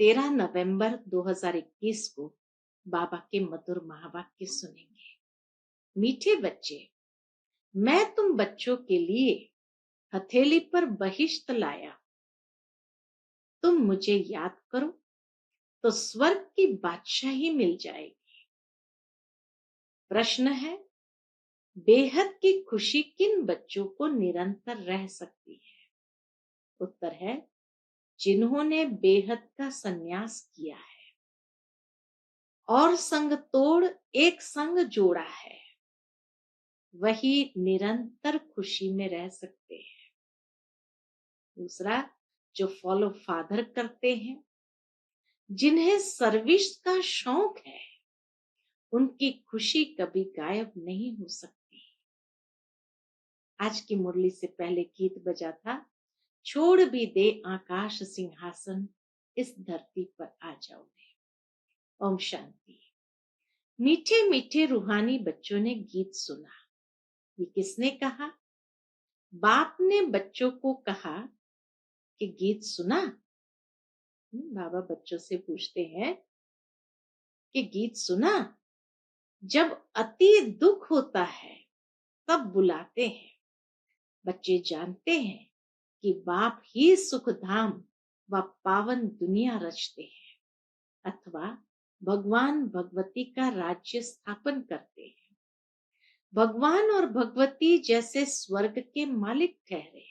13 नवंबर 2021 को बाबा के मधुर महावाक्य सुनेंगे। मीठे बच्चे, मैं तुम बच्चों के लिए हथेली पर बहिश्त लाया। तुम मुझे याद करो तो स्वर्ग की बादशाही मिल जाएगी। प्रश्न है, बेहद की खुशी किन बच्चों को निरंतर रह सकती है? उत्तर है, जिन्होंने बेहद का संन्यास किया है और संग तोड़ एक संग जोड़ा है, वही निरंतर खुशी में रह सकते हैं। दूसरा, जो फॉलो फादर करते हैं, जिन्हें सर्विस का शौक है, उनकी खुशी कभी गायब नहीं हो सकती। आज की मुरली से पहले गीत बजा था, छोड़ भी दे आकाश सिंहासन, इस धरती पर आ जाओगे। ओम शांति। मीठे मीठे रूहानी बच्चों ने गीत सुना। ये किसने कहा? बाप ने बच्चों को कहा कि गीत सुना। बाबा बच्चों से पूछते हैं कि गीत सुना। जब अति दुख होता है तब बुलाते हैं। बच्चे जानते हैं कि बाप ही सुखधाम व पावन दुनिया रचते हैं अथवा भगवान भगवती का राज्य स्थापन करते हैं। भगवान और भगवती जैसे स्वर्ग के मालिक ठहरे।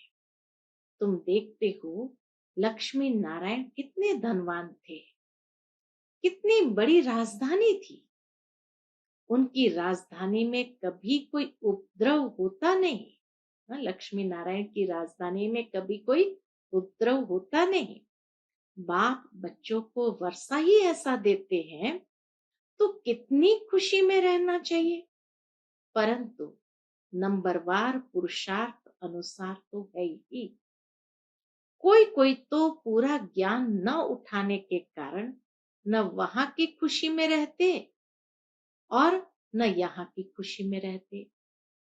तुम देखते हो लक्ष्मी नारायण कितने धनवान थे, कितनी बड़ी राजधानी थी। उनकी राजधानी में कभी कोई उपद्रव होता नहीं। लक्ष्मी नारायण की राजधानी में कभी कोई उपद्रव होता नहीं। बाप बच्चों को वर्षा ही ऐसा देते हैं तो कितनी खुशी में रहना चाहिए। परंतु नंबरवार पुरुषार्थ अनुसार तो है ही। कोई कोई तो पूरा ज्ञान न उठाने के कारण न वहां की खुशी में रहते और न यहाँ की खुशी में रहते।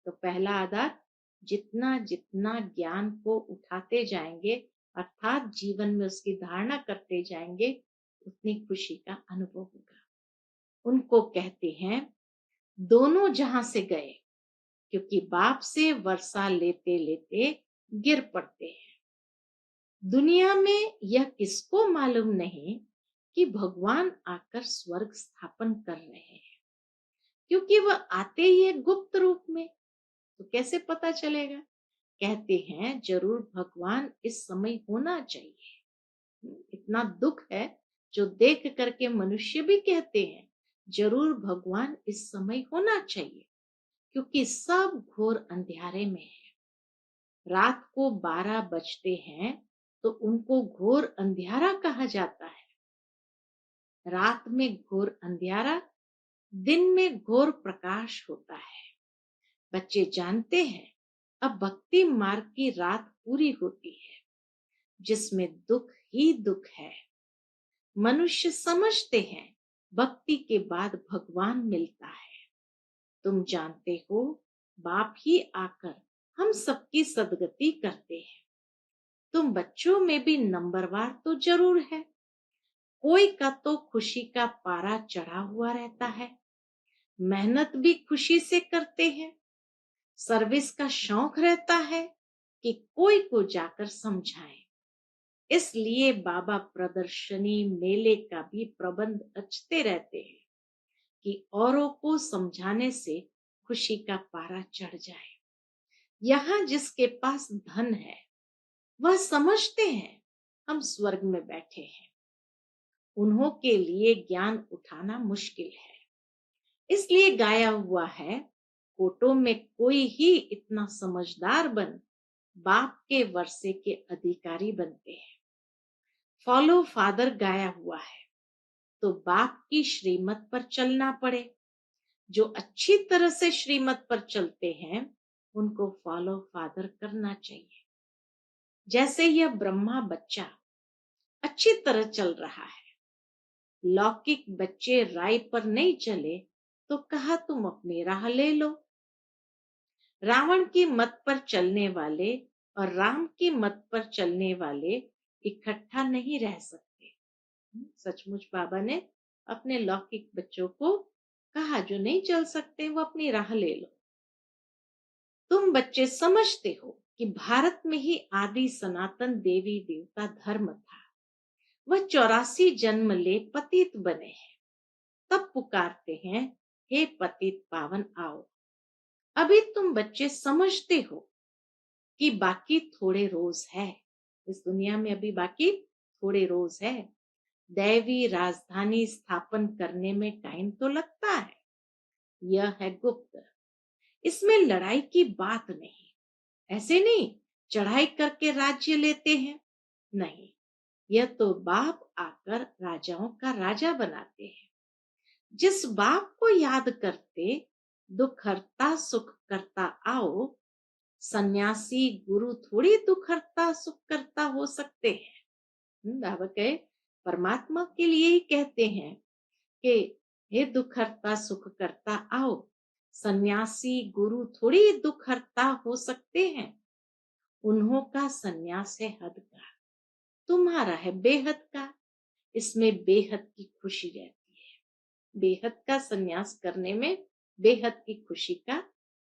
तो पहला आधार, जितना जितना ज्ञान को उठाते जाएंगे अर्थात जीवन में उसकी धारणा करते जाएंगे, उतनी खुशी का अनुभव होगा। उनको कहते हैं दोनों जहां से गए, क्योंकि बाप से वर्षा लेते लेते गिर पड़ते हैं। दुनिया में यह किसको मालूम नहीं कि भगवान आकर स्वर्ग स्थापन कर रहे हैं, क्योंकि वह आते ही है गुप्त रूप में। तो कैसे पता चलेगा? कहते हैं जरूर भगवान इस समय होना चाहिए। इतना दुख है जो देख करके मनुष्य भी कहते हैं जरूर भगवान इस समय होना चाहिए, क्योंकि सब घोर अंधेरे में है। रात को 12 बजते हैं तो उनको घोर अंधेरा कहा जाता है। रात में घोर अंधेरा, दिन में घोर प्रकाश होता है। बच्चे जानते हैं अब भक्ति मार्ग की रात पूरी होती है, जिसमें दुख ही दुख है। मनुष्य समझते हैं भक्ति के बाद भगवान मिलता है। तुम जानते हो बाप ही आकर हम सबकी सदगति करते हैं। तुम बच्चों में भी नंबरवार तो जरूर है। कोई का तो खुशी का पारा चढ़ा हुआ रहता है, मेहनत भी खुशी से करते हैं। सर्विस का शौक रहता है कि कोई को जाकर समझाएं। इसलिए बाबा प्रदर्शनी मेले का भी प्रबंध रचते रहते हैं कि औरों को समझाने से खुशी का पारा चढ़ जाए। यहाँ जिसके पास धन है वह समझते हैं हम स्वर्ग में बैठे हैं। उन्हों के लिए ज्ञान उठाना मुश्किल है। इसलिए गाया हुआ है, कोटों में कोई ही इतना समझदार बन बाप के वर्षे के अधिकारी बनते हैं। फॉलो फादर गाया हुआ है तो बाप की श्रीमत पर चलना पड़े। जो अच्छी तरह से श्रीमत पर चलते हैं उनको फॉलो फादर करना चाहिए। जैसे यह ब्रह्मा बच्चा अच्छी तरह चल रहा है। लौकिक बच्चे राय पर नहीं चले तो कहा तुम अपनी राह ले लो। रावण की मत पर चलने वाले और राम की मत पर चलने वाले इकट्ठा नहीं रह सकते। सचमुच बाबा ने अपने लौकिक बच्चों को कहा, जो नहीं चल सकते वो अपनी राह ले लो। तुम बच्चे समझते हो कि भारत में ही आदि सनातन देवी देवता धर्म था। वह 84 जन्म ले पतित बने हैं, तब पुकारते हैं, हे पतित पावन आओ। अभी तुम बच्चे समझते हो कि बाकी थोड़े रोज है, इस दुनिया में अभी बाकी थोड़े रोज है। दैवी राजधानी स्थापन करने में टाइम तो लगता है। यह है गुप्त, इसमें लड़ाई की बात नहीं। ऐसे नहीं चढ़ाई करके राज्य लेते हैं, नहीं, यह तो बाप आकर राजाओं का राजा बनाते हैं। जिस बाप को याद करते दुख हरता सुख करता आओ, सन्यासी गुरु थोड़ी दुख हरता सुख करता हो सकते हैं। बाबा कहे परमात्मा के लिए ही कहते हैं कि हे दुख हरता सुख करता आओ, सन्यासी गुरु थोड़ी दुख हरता हो सकते हैं। उन्हों का सन्यास है हद का, तुम्हारा है बेहद का। इसमें बेहद की खुशी रहती है। बेहद का सन्यास करने में बेहद की खुशी का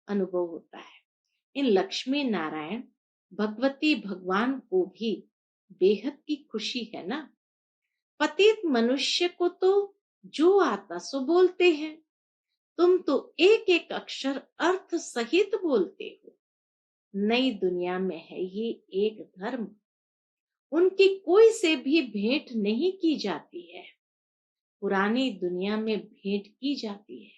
अनुभव होता है। इन लक्ष्मी नारायण भगवती भगवान को भी बेहद की खुशी है ना। पतित मनुष्य को तो जो आता सो बोलते हैं, तुम तो एक एक अक्षर अर्थ सहित बोलते हो। नई दुनिया में है ये एक धर्म, उनकी कोई से भी भेंट नहीं की जाती है। पुरानी दुनिया में भेंट की जाती है।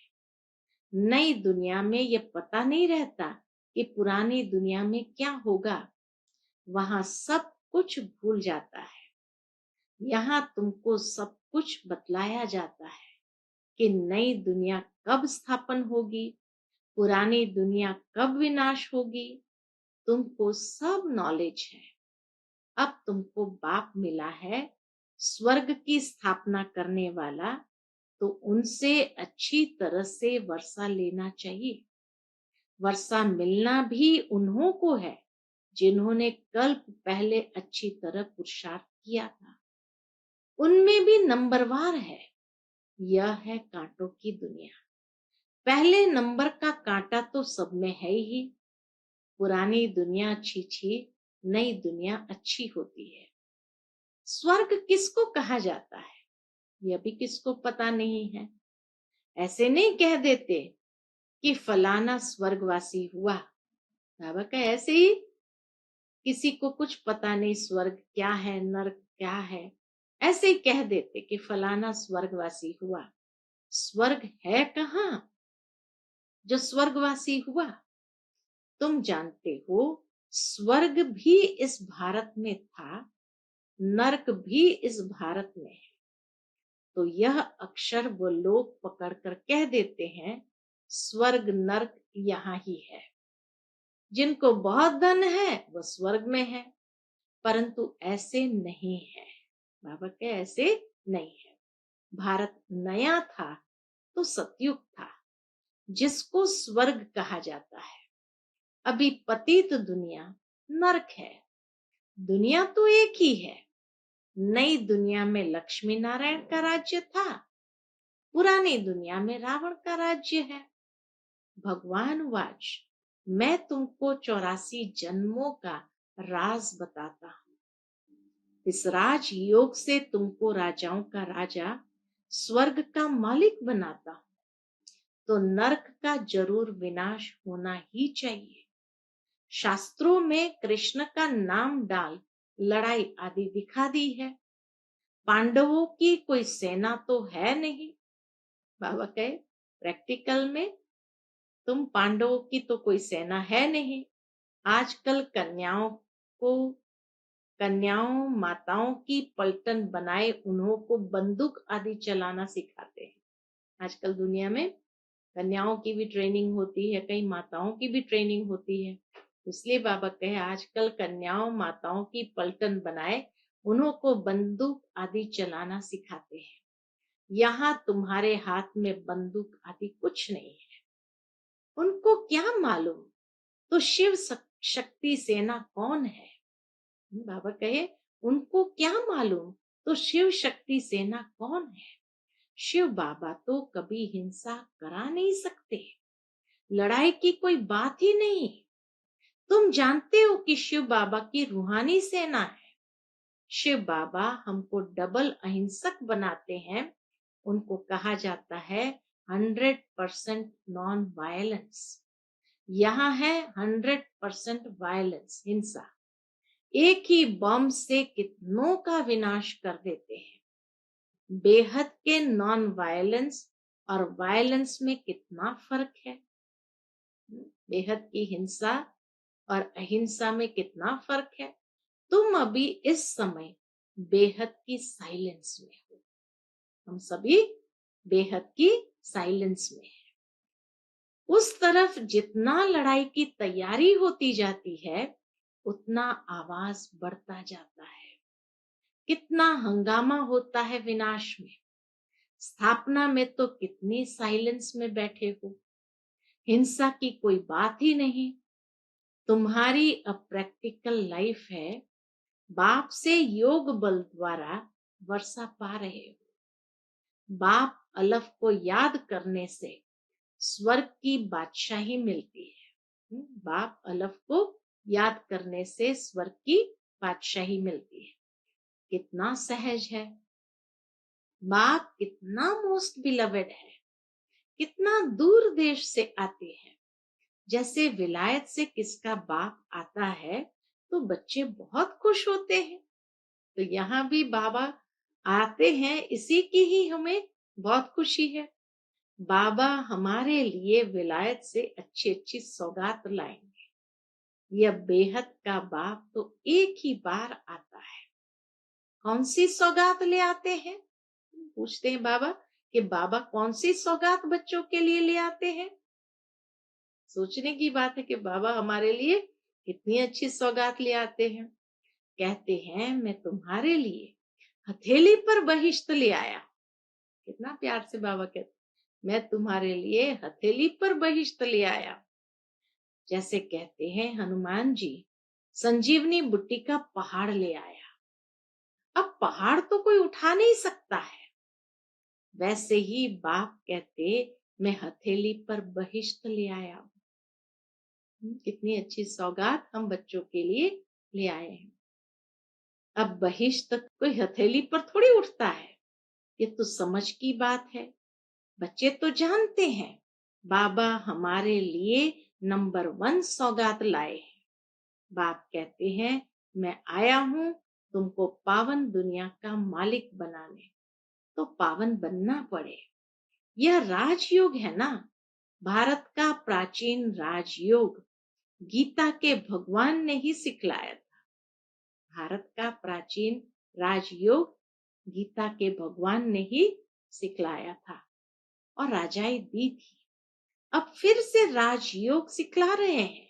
नई दुनिया में ये पता नहीं रहता कि पुरानी दुनिया में क्या होगा। वहां सब कुछ भूल जाता है। यहाँ तुमको सब कुछ बतलाया जाता है कि नई दुनिया कब स्थापन होगी, पुरानी दुनिया कब विनाश होगी। तुमको सब नॉलेज है। अब तुमको बाप मिला है स्वर्ग की स्थापना करने वाला, तो उनसे अच्छी तरह से वर्षा लेना चाहिए। वर्षा मिलना भी उन्हों को है जिन्होंने कल्प पहले अच्छी तरह पुरुषार्थ किया था। उनमें भी नंबरवार है। यह है कांटों की दुनिया। पहले नंबर का कांटा तो सब में है ही। पुरानी दुनिया अच्छी छी, नई दुनिया अच्छी होती है। स्वर्ग किसको कहा जाता है यह भी किसको पता नहीं है। ऐसे नहीं कह देते कि फलाना स्वर्गवासी हुआ। बाबा का ऐसे ही किसी को कुछ पता नहीं स्वर्ग क्या है नरक क्या है, ऐसे ही कह देते कि फलाना स्वर्गवासी हुआ। स्वर्ग है कहाँ जो स्वर्गवासी हुआ। तुम जानते हो स्वर्ग भी इस भारत में था, नरक भी इस भारत में है। तो यह अक्षर वो लोग पकड़कर कह देते हैं स्वर्ग नरक यहाँ ही है। जिनको बहुत धन है वो स्वर्ग में है, परंतु ऐसे नहीं है। बाबा के ऐसे नहीं है। भारत नया था तो सतयुग था, जिसको स्वर्ग कहा जाता है। अभी पतित दुनिया नरक है। दुनिया तो एक ही है। नई दुनिया में लक्ष्मी नारायण का राज्य था, पुरानी दुनिया में रावण का राज्य है। भगवान वाच, मैं तुमको 84 जन्मों का राज बताता हूँ। इस राज योग से तुमको राजाओं का राजा, स्वर्ग का मालिक बनाता हूँ। तो नरक का जरूर विनाश होना ही चाहिए। शास्त्रों में कृष्ण का नाम डाल लड़ाई आदि दिखा दी है। पांडवों की कोई सेना तो है नहीं। बाबा कहे प्रैक्टिकल में तुम पांडवों की तो कोई सेना है नहीं। आजकल कन्याओं माताओं की पलटन बनाए उन्हों को बंदूक आदि चलाना सिखाते हैं। आजकल दुनिया में कन्याओं की भी ट्रेनिंग होती है, कई माताओं की भी ट्रेनिंग होती है। इसलिए बाबा कहे आजकल कन्याओं माताओं की पलटन बनाए उन्हों को बंदूक आदि चलाना सिखाते हैं। यहाँ तुम्हारे हाथ में बंदूक आदि कुछ नहीं है। उनको क्या मालूम तो शिव शक्ति सेना कौन है। बाबा कहे उनको क्या मालूम तो शिव शक्ति सेना कौन है? शिव बाबा तो कभी हिंसा करा नहीं सकते, लड़ाई की कोई बात ही नहीं। तुम जानते हो कि शिव बाबा की रूहानी सेना है। शिव बाबा हमको डबल अहिंसक बनाते हैं। उनको कहा जाता है 100% नॉन वायलेंस। यहाँ है 100% वायलेंस, हिंसा। एक ही बम से कितनों का विनाश कर देते हैं। बेहद के नॉन वायलेंस और वायलेंस में कितना फर्क है। बेहद की हिंसा और अहिंसा में कितना फर्क है। तुम अभी इस समय बेहद की साइलेंस में हो। हम सभी बेहद की साइलेंस में हैं। उस तरफ जितना लड़ाई की तैयारी होती जाती है, उतना आवाज बढ़ता जाता है। कितना हंगामा होता है विनाश में। स्थापना में तो कितनी साइलेंस में बैठे हो। हिंसा की कोई बात ही नहीं। तुम्हारी अप्रैक्टिकल लाइफ है। बाप से योग बल द्वारा वर्षा पा रहे हो। बाप अलफ को याद करने से स्वर्ग की बादशाही मिलती है। बाप अलफ को याद करने से स्वर्ग की बादशाही मिलती है। कितना सहज है। बाप कितना मोस्ट बिलवेड है। कितना दूर देश से आते हैं। जैसे विलायत से किसका बाप आता है तो बच्चे बहुत खुश होते हैं। तो यहाँ भी बाबा आते हैं, इसी की ही हमें बहुत खुशी है। बाबा हमारे लिए विलायत से अच्छी अच्छी सौगात लाएंगे। यह बेहद का बाप तो एक ही बार आता है। कौन सी सौगात ले आते हैं? पूछते हैं बाबा कि बाबा कौन सी सौगात बच्चों के लिए ले आते हैं। सोचने की बात है कि बाबा हमारे लिए कितनी अच्छी सौगात ले आते हैं। कहते हैं मैं तुम्हारे लिए हथेली पर बहिश्त ले आया। कितना प्यार से बाबा कहते, मैं तुम्हारे लिए हथेली पर बहिश्त ले आया। जैसे कहते हैं हनुमान जी संजीवनी बुट्टी का पहाड़ ले आया। अब पहाड़ तो कोई उठा नहीं सकता है। वैसे ही बाप कहते मैं हथेली पर बहिश्त ले आया हूं। कितनी अच्छी सौगात हम बच्चों के लिए ले आए हैं। अब बहिश्त कोई हथेली पर थोड़ी उठता है। ये तो समझ की बात है। बच्चे तो जानते हैं बाबा हमारे लिए नंबर 1 सौगात लाए हैं। बाप कहते हैं मैं आया हूं तुमको पावन दुनिया का मालिक बनाने। तो पावन बनना पड़े। यह राजयोग है ना। भारत का प्राचीन राजयोग गीता के भगवान ने ही सिखलाया था। भारत का प्राचीन राजयोग गीता के भगवान ने ही सिखलाया था और राजाई दी थी। अब फिर से राजयोग सिखला रहे हैं।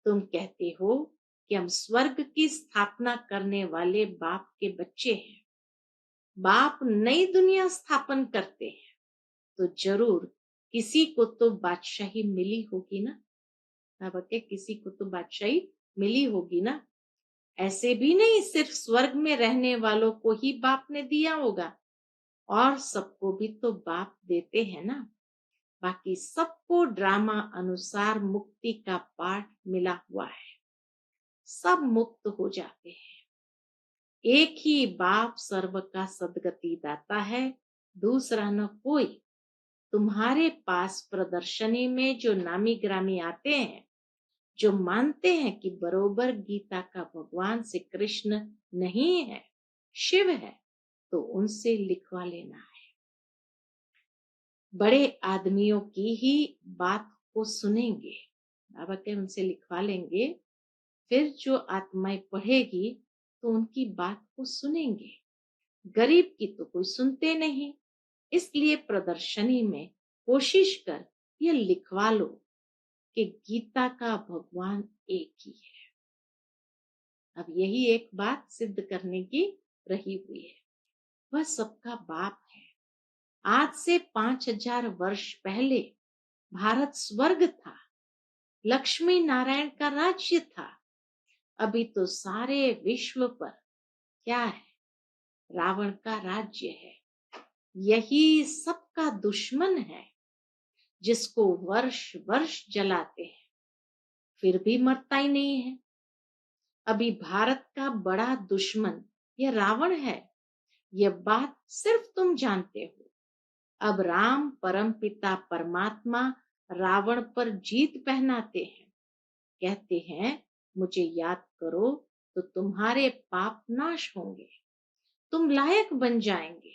तुम कहते हो कि हम स्वर्ग की स्थापना करने वाले बाप के बच्चे हैं। बाप नई दुनिया स्थापन करते हैं तो जरूर किसी को तो बादशाही मिली होगी ना। बाबा के किसी को तो बादशाही मिली होगी ना। ऐसे भी नहीं सिर्फ स्वर्ग में रहने वालों को ही बाप ने दिया होगा, और सबको भी तो बाप देते हैं ना। बाकी सबको ड्रामा अनुसार मुक्ति का पाठ मिला हुआ है। सब मुक्त हो जाते हैं। एक ही बाप सर्व का सदगति दाता है, दूसरा न कोई। तुम्हारे पास प्रदर्शनी में जो नामी ग्रामी आते हैं, जो मानते हैं कि बरोबर गीता का भगवान श्री कृष्ण नहीं है, शिव है, तो उनसे लिखवा लेना है। बड़े आदमियों की ही बात को सुनेंगे। बाबा के उनसे लिखवा लेंगे। फिर जो आत्माएं पढ़ेगी तो उनकी बात को सुनेंगे। गरीब की तो कोई सुनते नहीं। इसलिए प्रदर्शनी में कोशिश कर ये लिखवा लो कि गीता का भगवान एक ही है। अब यही एक बात सिद्ध करने की रही हुई है। वह सबका बाप है। आज से 5000 वर्ष पहले भारत स्वर्ग था। लक्ष्मी नारायण का राज्य था। अभी तो सारे विश्व पर क्या है? रावण का राज्य है। यही सबका दुश्मन है, जिसको वर्ष वर्ष जलाते हैं, फिर भी मरता ही नहीं है। अभी भारत का बड़ा दुश्मन यह रावण है, यह बात सिर्फ तुम जानते हो। अब राम परमपिता परमात्मा रावण पर जीत पहनाते हैं, कहते हैं मुझे याद करो तो तुम्हारे पाप नाश होंगे, तुम लायक बन जाएंगे,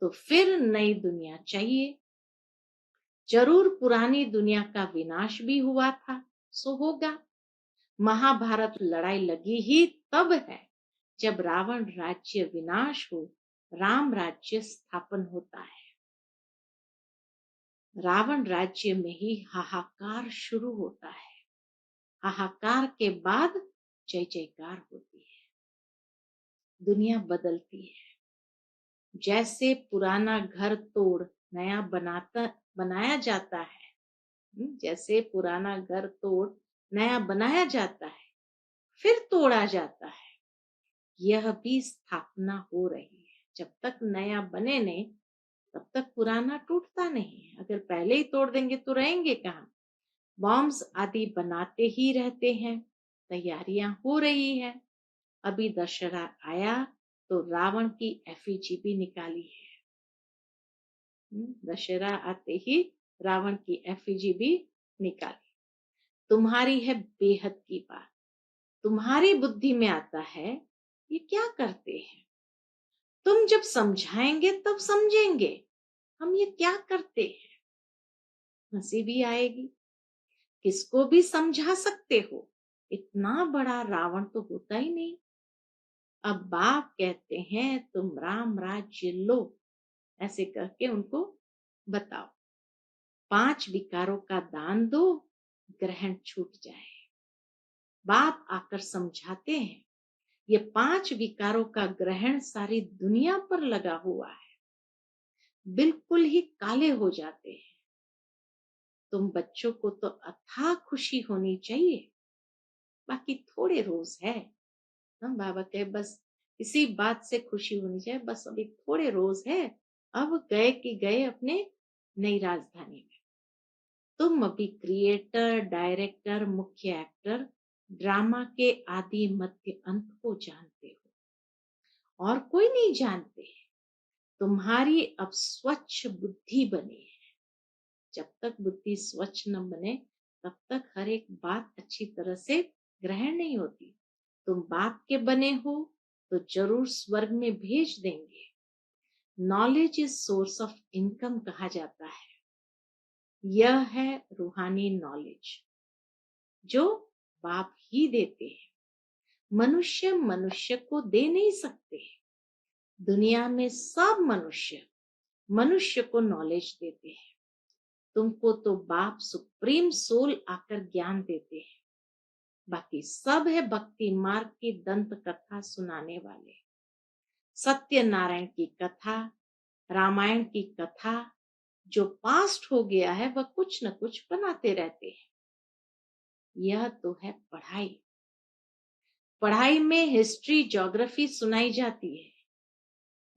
तो फिर नई दुनिया चाहिए। जरूर पुरानी दुनिया का विनाश भी हुआ था, सो होगा। महाभारत लड़ाई लगी ही तब है, जब रावण राज्य विनाश हो, राम राज्य स्थापन होता है। रावण राज्य में ही हाहाकार शुरू होता है। हाहाकार के बाद जय जयकार होती है, दुनिया बदलती है। जैसे पुराना घर तोड़ नया बनाया जाता है, जैसे पुराना घर तोड़ नया बनाया जाता है, फिर तोड़ा जाता है, यह भी स्थापना हो रही है। जब तक नया बने नहीं, तब तक पुराना टूटता नहीं। अगर पहले ही तोड़ देंगे तो रहेंगे कहाँ। बॉम्ब्स आदि बनाते ही रहते हैं, तैयारियां हो रही है। अभी दशहरा आया तो रावण की एफिजी भी निकाली है। दशहरा आते ही रावण की एफिजी भी निकाली। तुम्हारी है बेहद की बात, तुम्हारी बुद्धि में आता है ये क्या करते हैं। तुम जब समझाएंगे तब समझेंगे हम ये क्या करते हैं। हंसी भी आएगी, किसको भी समझा सकते हो, इतना बड़ा रावण तो होता ही नहीं। अब बाप कहते हैं तुम राम राज्य लो, ऐसे करके उनको बताओ। 5 विकारों का दान दो, ग्रहण छूट जाए। बाप आकर समझाते हैं ये 5 विकारों का ग्रहण सारी दुनिया पर लगा हुआ है, बिल्कुल ही काले हो जाते हैं। तुम बच्चों को तो अथाह खुशी होनी चाहिए, बाकी थोड़े रोज है। हम बाबा कहे बस इसी बात से खुशी होनी चाहिए, बस अभी थोड़े रोज है, अब गए कि गए अपने नई राजधानी में। तुम अभी क्रिएटर, डायरेक्टर, मुख्य एक्टर, ड्रामा के आदि मध्य अंत को जानते हो, और कोई नहीं जानते। तुम्हारी अब स्वच्छ बुद्धि बनी है। जब तक बुद्धि स्वच्छ न बने तब तक हर एक बात अच्छी तरह से ग्रहण नहीं होती। तुम बाप के बने हो तो जरूर स्वर्ग में भेज देंगे। Knowledge is source of income कहा जाता है। यह है रूहानी नॉलेज जो बाप ही देते हैं। मनुष्य मनुष्य को दे नहीं सकते। दुनिया में सब मनुष्य मनुष्य को नॉलेज देते हैं। तुमको तो बाप सुप्रीम सोल आकर ज्ञान देते हैं, बाकी सब है भक्ति मार्ग की दंत कथा सुनाने वाले। सत्यनारायण की कथा, रामायण की कथा, जो पास्ट हो गया है वह कुछ न कुछ बनाते रहते हैं। यह तो है पढ़ाई। पढ़ाई में हिस्ट्री ज्योग्राफी सुनाई जाती है।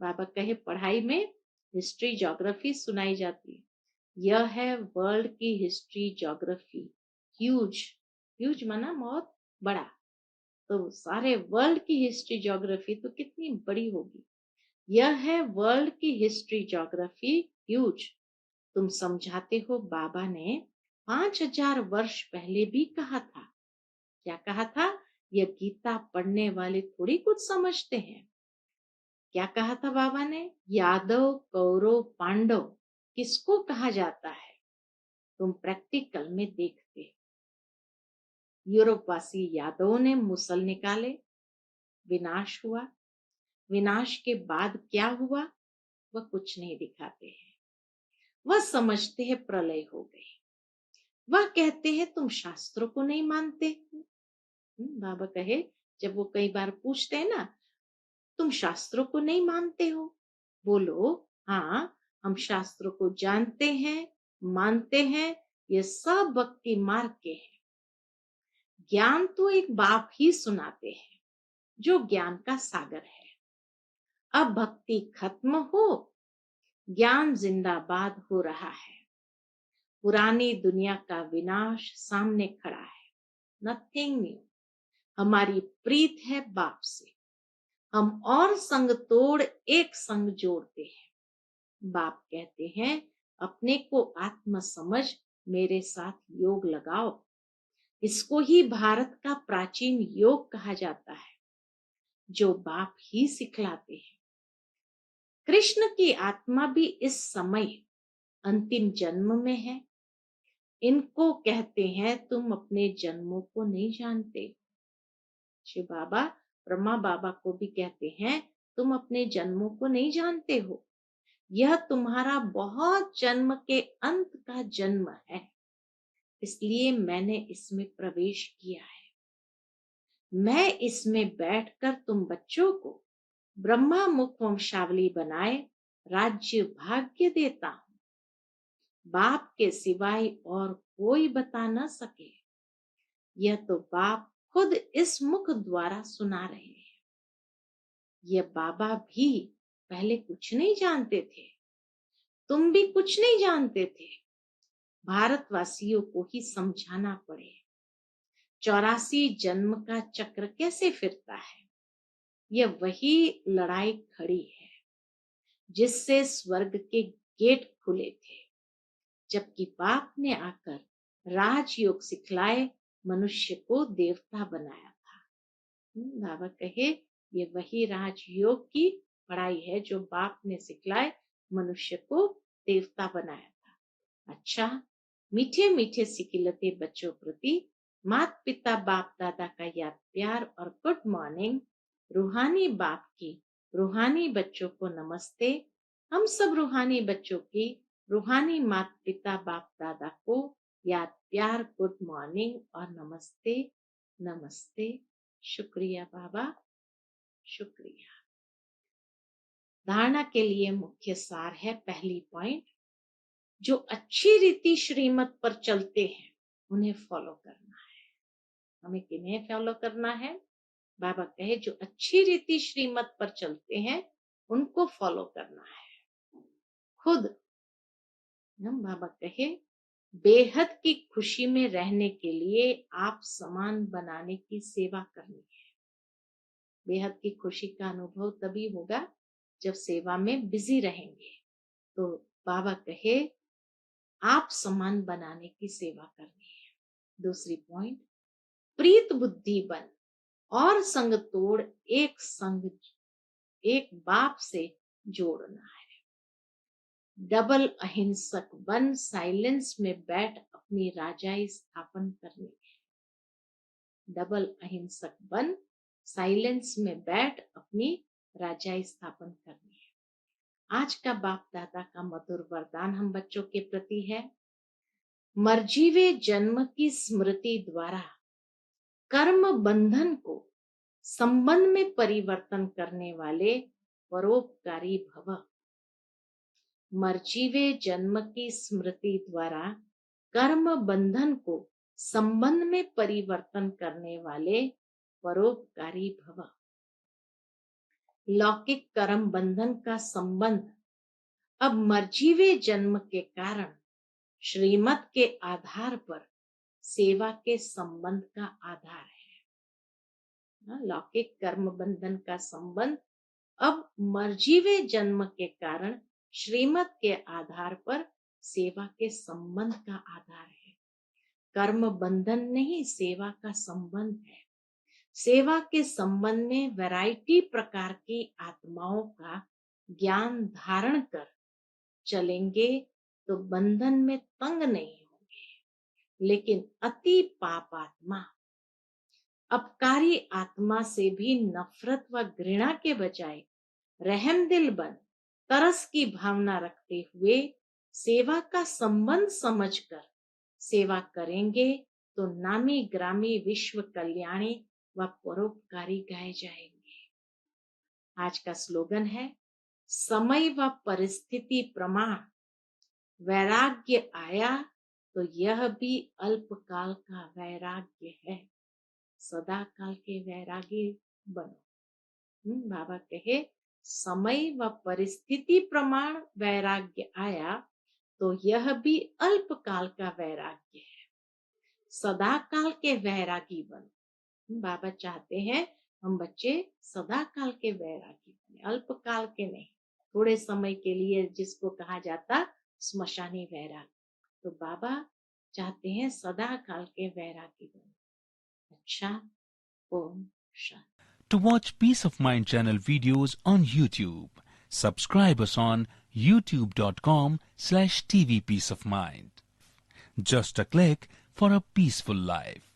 बाबा कहे पढ़ाई में हिस्ट्री ज्योग्राफी सुनाई जाती है। यह है वर्ल्ड की हिस्ट्री ज्योग्राफी। ह्यूज, ह्यूज माना बहुत बड़ा, तो सारे वर्ल्ड की हिस्ट्री ज्योग्राफी तो कितनी बड़ी होगी। यह है वर्ल्ड की हिस्ट्री ज्योग्राफी ह्यूज। तुम समझाते हो बाबा ने 5000 वर्ष पहले भी कहा था। क्या कहा था? यह गीता पढ़ने वाले थोड़ी कुछ समझते हैं। क्या कहा था बाबा ने? यादव, कौरव, पांडव किसको कहा जाता है? तुम प्रैक्टिकल में देखते। यूरोपवासी यादवों ने मुसल निकाले, विनाश हुआ। विनाश के बाद क्या हुआ वह कुछ नहीं दिखाते हैं। वह समझते हैं प्रलय हो गई। वह कहते हैं तुम शास्त्रों को नहीं मानते। बाबा कहे जब वो कई बार पूछते हैं ना, तुम शास्त्रों को नहीं मानते हो? बोलो हाँ, हम शास्त्रों को जानते हैं, मानते हैं। ये सब भक्ति मार्ग के हैं। ज्ञान तो एक बाप ही सुनाते हैं जो ज्ञान का सागर है। अब भक्ति खत्म हो, ज्ञान जिंदाबाद हो रहा है। पुरानी दुनिया का विनाश सामने खड़ा है। Nothing new. हमारी प्रीत है बाप से। हम और संग तोड़ एक संग जोड़ते हैं। बाप कहते हैं, अपने को आत्म समझ मेरे साथ योग लगाओ। इसको ही भारत का प्राचीन योग कहा जाता है, जो बाप ही सिखलाते हैं। कृष्ण की आत्मा भी इस समय अंतिम जन्म में है। इनको कहते हैं, तुम अपने जन्मों को नहीं जानते। शिव बाबा ब्रह्मा बाबा को भी कहते हैं, तुम अपने जन्मों को नहीं जानते हो। यह तुम्हारा बहुत जन्म के अंत का जन्म है, इसलिए मैंने इसमें प्रवेश किया है। मैं इसमें बैठकर तुम बच्चों को ब्रह्मा मुख वंशावली बनाए राज्य भाग्य देता हूं। बाप के सिवाय और कोई बता न सके। यह तो बाप खुद इस मुख द्वारा सुना रहे हैं। यह बाबा भी पहले कुछ नहीं जानते थे, तुम भी कुछ नहीं जानते थे। भारतवासियों को ही समझाना पड़े 84 जन्म का चक्र कैसे फिरता है। यह वही लड़ाई खड़ी है जिससे स्वर्ग के गेट खुले थे, जबकि बाप ने आकर राजयोग सिखलाए मनुष्य को देवता बनाया था। बाबा कहे, ये वही राजयोग की पढ़ाई है जो बाप ने सिखलाए मनुष्य को देवता बनाया था। अच्छा, मीठे मीठे सिकिलते बच्चों प्रति माता पिता बाप दादा का याद प्यार और गुड मॉर्निंग। रूहानी बाप की रूहानी बच्चों को नमस्ते। हम सब रूहानी बच्चों की रूहानी माता पिता बाप दादा को याद प्यार गुड मॉर्निंग और नमस्ते नमस्ते। शुक्रिया बाबा, शुक्रिया। धारणा के लिए मुख्य सार है, पहली पॉइंट, जो अच्छी रीति श्रीमत पर चलते हैं उन्हें फॉलो करना है। हमें किन्हें फॉलो करना है? बाबा कहे, जो अच्छी रीति श्रीमत पर चलते हैं उनको फॉलो करना है। खुद बाबा कहे, बेहद की खुशी में रहने के लिए आप समान बनाने की सेवा करनी है। बेहद की खुशी का अनुभव तभी होगा जब सेवा में बिजी रहेंगे। तो बाबा कहे, आप समान बनाने की सेवा करनी है। दूसरी पॉइंट, प्रीत बुद्धि बन और संग तोड़ एक संग एक बाप से जोड़ना है। डबल अहिंसक बन साइलेंस में बैठ अपनी राजाई स्थापन करनी है। डबल अहिंसक बन साइलेंस में बैठ अपनी राजाई स्थापन करनी है। आज का बाप दादा का मधुर वरदान हम बच्चों के प्रति है, मर्जीवे जन्म की स्मृति द्वारा कर्म बंधन को संबंध में परिवर्तन करने वाले परोपकारी भव। मर्जीवे जन्म की स्मृति द्वारा कर्म बंधन को संबंध में परिवर्तन करने वाले परोपकारी भव। लौकिक कर्म बंधन का संबंध अब मर्जीवे जन्म के कारण श्रीमत के आधार पर सेवा के संबंध का आधार है। लौकिक कर्म बंधन का संबंध अब मर्जीवे जन्म के कारण श्रीमत के आधार पर सेवा के संबंध का आधार है। कर्म बंधन नहीं, सेवा का संबंध है। सेवा के संबंध में वैरायटी प्रकार की आत्माओं का ज्ञान धारण कर चलेंगे तो बंधन में तंग नहीं होंगे। लेकिन अति पापात्मा, अपकारी आत्मा से भी नफरत व घृणा के बजाय रहम दिल बन तरस की भावना रखते हुए सेवा का संबंध समझकर सेवा करेंगे तो नामी ग्रामी विश्व कल्याणी व परोपकारी गाए जाएंगे। आज का स्लोगन है, समय व परिस्थिति प्रमाण वैराग्य आया तो यह भी अल्पकाल का वैराग्य है। सदा काल के वैरागी बनो। बाबा कहे, समय व परिस्थिति प्रमाण वैराग्य आया तो यह भी अल्पकाल का वैराग्य है। सदा काल के वैरागी बनो। बाबा चाहते हैं हम बच्चे सदा काल के वैरागी बने, अल्पकाल के नहीं, थोड़े समय के लिए जिसको कहा जाता स्मशानी वैराग। तो बाबा चाहते हैं सदा काल के वैरागी बनो। अच्छा, Om Shanti. To watch Peace of Mind channel videos on YouTube, subscribe us on youtube.com/tvpeaceofmind. Just a click for a peaceful life.